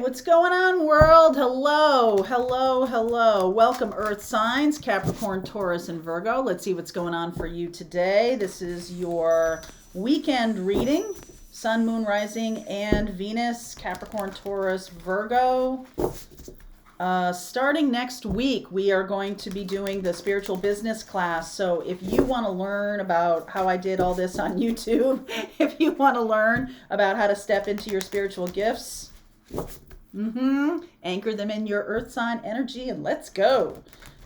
What's going on, world? Hello, hello, hello. Welcome, Earth signs, Capricorn, Taurus, and Virgo. Let's see what's going on for you today. This is your weekend reading. Sun, Moon, Rising, and Venus, Capricorn, Taurus, Virgo. Starting next week, we are going to be doing the spiritual business class. So if you want to learn about how I did all this on YouTube, if you want to learn about how to step into your spiritual gifts, anchor them in your earth sign energy, and let's go.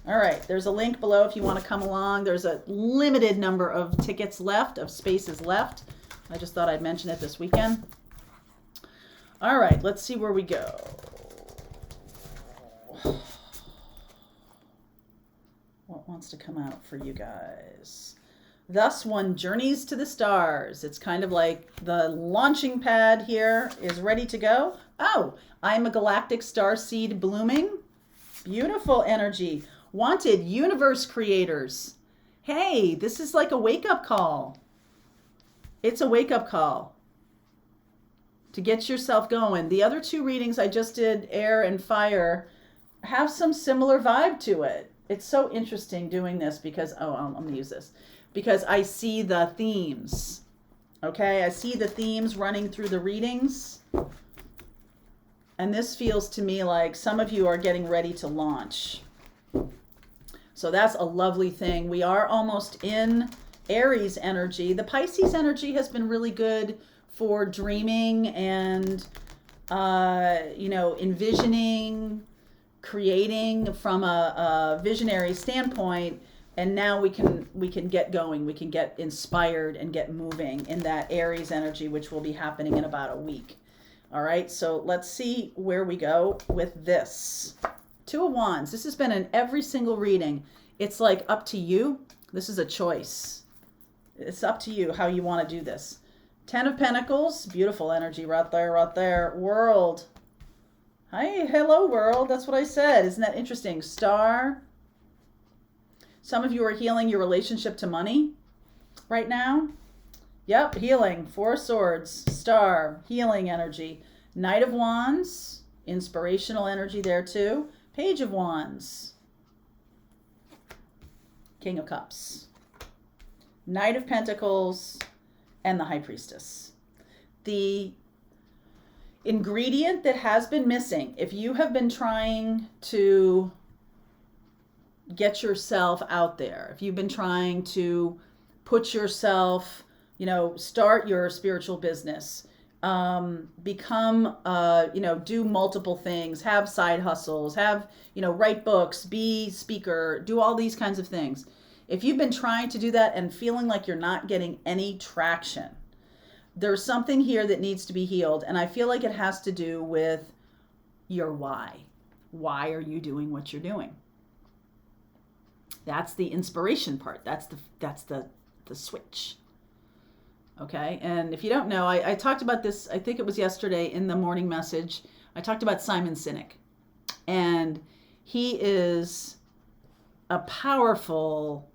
All right, there's a link below if you want to come along. There's a limited number of tickets left, of spaces left. I just thought I'd mention it this weekend. All right, let's see where we go. What wants to come out for you guys? Thus one journeys to the stars. It's kind of like the launching pad here is ready to go. Oh, I'm a galactic star seed blooming. Beautiful energy. Wanted universe creators. Hey, this is like a wake-up call. It's a wake-up call to get yourself going. The other two readings I just did, air and fire, have some similar vibe to it. It's so interesting doing this because, I'm going to use this, because I see the themes. Okay, I see the themes running through the readings. And this feels to me like some of you are getting ready to launch. So that's a lovely thing. We are almost in Aries energy. The Pisces energy has been really good for dreaming and, envisioning, creating from a visionary standpoint. And now we can get going. We can get inspired and get moving in that Aries energy, which will be happening in about a week. All right, so let's see where we go with this. Two of Wands. This has been in every single reading. It's like up to you. This is a choice. It's up to you how you want to do this. Ten of Pentacles. Beautiful energy right there, right there. World. Hi, hello, world. That's what I said. Isn't that interesting? Star. Some of you are healing your relationship to money right now. Yep, healing. Four of Swords, Star, healing energy. Knight of Wands, inspirational energy there too. Page of Wands, King of Cups, Knight of Pentacles, and the High Priestess. The ingredient that has been missing, if you have been trying to get yourself out there, if you've been trying to put yourself, start your spiritual business, become, do multiple things, have side hustles, have, write books, be speaker, do all these kinds of things. If you've been trying to do that and feeling like you're not getting any traction, there's something here that needs to be healed. And I feel like it has to do with your why. Why are you doing what you're doing? That's the inspiration part. That's the switch. Okay, and if you don't know, I talked about this, I think it was yesterday in the morning message. I talked about Simon Sinek. And he is a powerful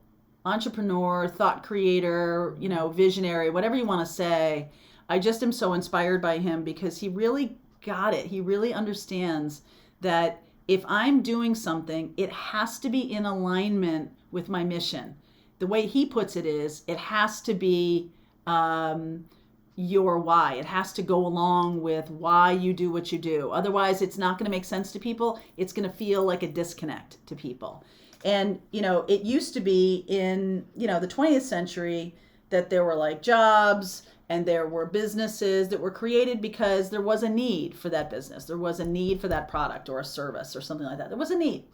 entrepreneur, thought creator, visionary, whatever you want to say. I just am so inspired by him because he really got it. He really understands that if I'm doing something, it has to be in alignment with my mission. The way he puts it is, it has to be your why. It has to go along with why you do what you do. Otherwise, it's not going to make sense to people. It's going to feel like a disconnect to people. And, it used to be in, the 20th century that there were like jobs and there were businesses that were created because there was a need for that business. There was a need for that product or a service or something like that. There was a need.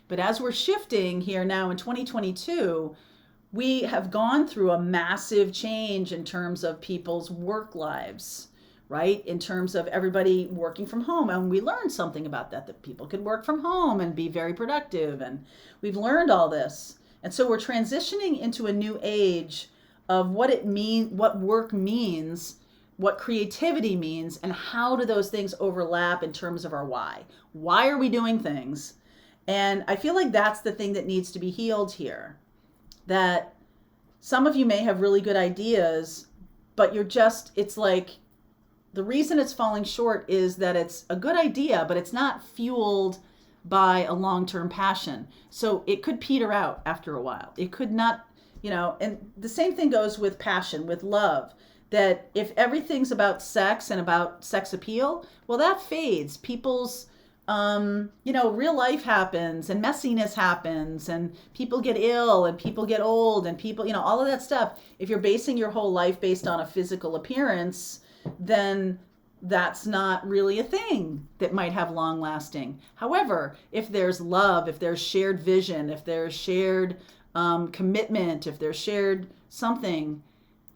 But as we're shifting here now in 2022, we have gone through a massive change in terms of people's work lives, right? In terms of everybody working from home. And we learned something about that people could work from home and be very productive. And we've learned all this. And so we're transitioning into a new age of what it means, what work means, what creativity means, and how do those things overlap in terms of our why. Why are we doing things? And I feel like that's the thing that needs to be healed here. That some of you may have really good ideas, but it's like The reason it's falling short is that it's a good idea, but it's not fueled by a long-term passion. So it could peter out after a while. It could not, and the same thing goes with passion, with love, that if everything's about sex and about sex appeal, well, that fades. People's, real life happens and messiness happens and people get ill and people get old and people, all of that stuff. If you're basing your whole life based on a physical appearance, then that's not really a thing that might have long lasting. However, if there's love, if there's shared vision, if there's shared commitment, if there's shared something,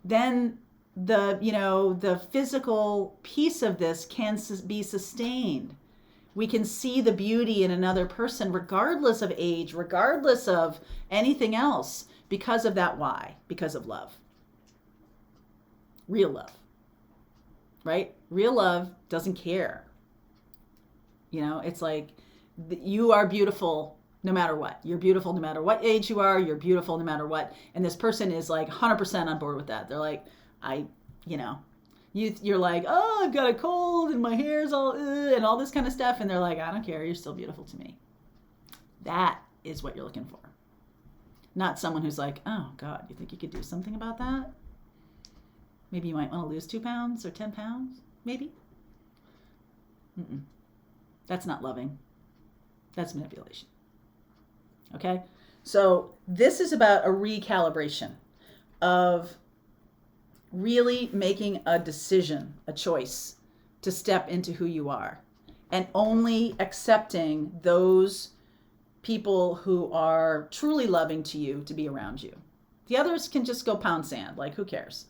then the physical piece of this can be sustained. We can see the beauty in another person regardless of age, regardless of anything else, because of that why, because of love. Real love. Right? Real love doesn't care. It's like you are beautiful no matter what. You're beautiful no matter what age you are. You're beautiful no matter what. And this person is like 100% on board with that. They're like, you're like, oh, I've got a cold and my hair's all, and all this kind of stuff. And they're like, I don't care. You're still beautiful to me. That is what you're looking for. Not someone who's like, oh God, you think you could do something about that? Maybe you might want to lose 2 pounds or 10 pounds, maybe. That's not loving. That's manipulation. Okay? So this is about a recalibration of really making a decision, a choice to step into who you are and only accepting those people who are truly loving to you to be around you. The others can just go pound sand. Like, who cares?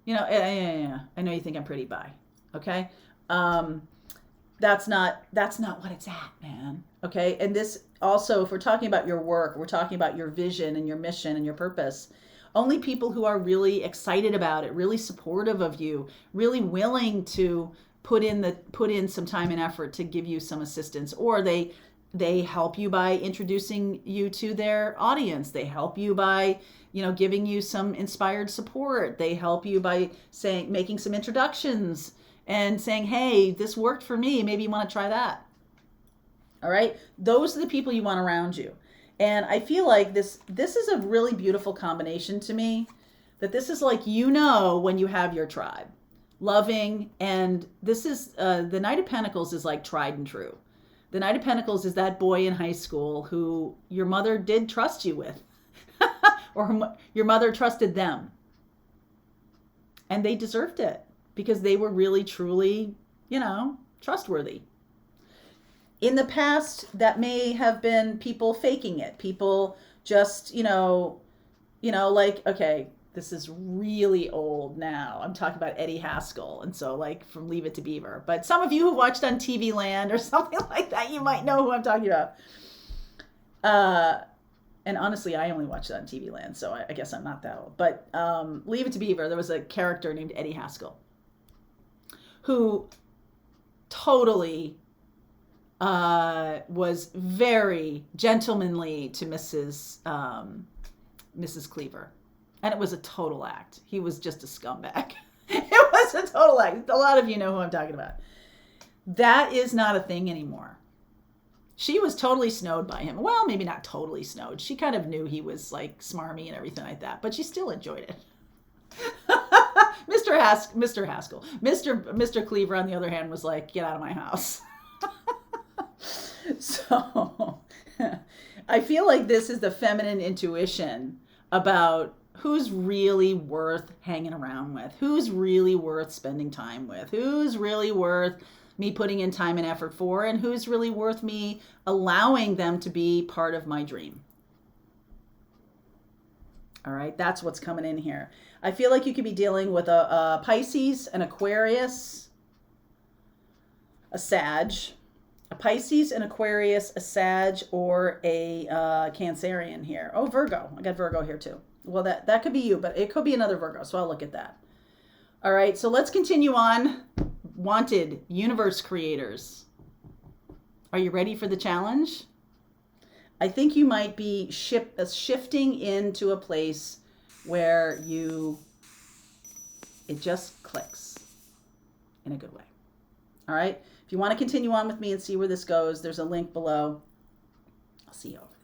Yeah. I know you think I'm pretty, bye. Okay? That's not what it's at, man. Okay? And this also, if we're talking about your work, we're talking about your vision and your mission and your purpose. Only people who are really excited about it, really supportive of you, really willing to put in some time and effort to give you some assistance, or they help you by introducing you to their audience. They help you by, giving you some inspired support. They help you by making some introductions and saying, hey, this worked for me. Maybe you want to try that. All right. Those are the people you want around you. And I feel like this is a really beautiful combination to me, that this is like, when you have your tribe, loving. And this is, the Knight of Pentacles is like tried and true. The Knight of Pentacles is that boy in high school who your mother did trust you with, or your mother trusted them. And they deserved it because they were really, truly, trustworthy. In the past, that may have been people faking it. People just, like, okay, this is really old now. I'm talking about Eddie Haskell. And so like from Leave It to Beaver. But some of you who watched on TV Land or something like that, you might know who I'm talking about. And honestly, I only watched it on TV Land, so I guess I'm not that old. But Leave It to Beaver, there was a character named Eddie Haskell who totally was very gentlemanly to Mrs. Cleaver. And it was a total act. He was just a scumbag. It was a total act. A lot of you know who I'm talking about. That is not a thing anymore. She was totally snowed by him. Well, maybe not totally snowed. She kind of knew he was like smarmy and everything like that, but she still enjoyed it. Mr. Haskell. Mr. Cleaver, on the other hand, was like, get out of my house. So I feel like this is the feminine intuition about who's really worth hanging around with, who's really worth spending time with, who's really worth me putting in time and effort for, and who's really worth me allowing them to be part of my dream. All right, that's what's coming in here. I feel like you could be dealing with a Pisces, an Aquarius, a Sag, a Pisces, an Aquarius, a Sag, or a Cancerian here. Oh, Virgo. I got Virgo here too. Well, that could be you, but it could be another Virgo, so I'll look at that. All right, so let's continue on. Wanted universe creators. Are you ready for the challenge? I think you might be shifting into a place where it just clicks. in a good way. All right. If you want to continue on with me and see where this goes, there's a link below. I'll see you over there.